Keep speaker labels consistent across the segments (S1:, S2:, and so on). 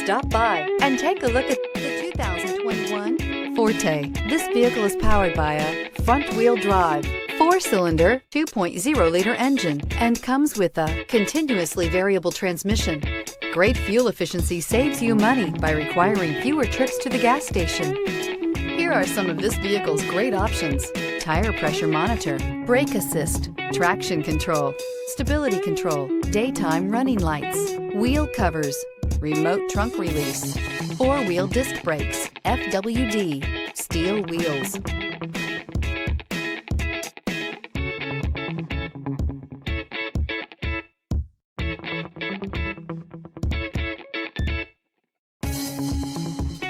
S1: Stop by and take a look at the 2021 Forte. This vehicle is powered by a front-wheel drive, 4-cylinder, 2.0-liter engine, and comes with a continuously variable transmission. Great fuel efficiency saves you money by requiring fewer trips to the gas station. Here are some of this vehicle's great options: tire pressure monitor, brake assist, traction control, stability control, daytime running lights, wheel covers, remote trunk release, 4-wheel disc brakes, FWD, steel wheels.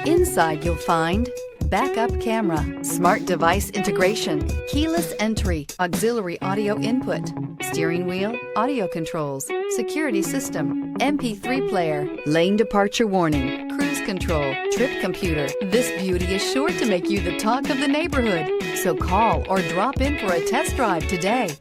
S1: Inside you'll find backup camera, smart device integration, keyless entry, auxiliary audio input, steering wheel audio controls, security system, MP3 player, lane departure warning, cruise control, trip computer. This beauty is sure to make you the talk of the neighborhood. So call or drop in for a test drive today.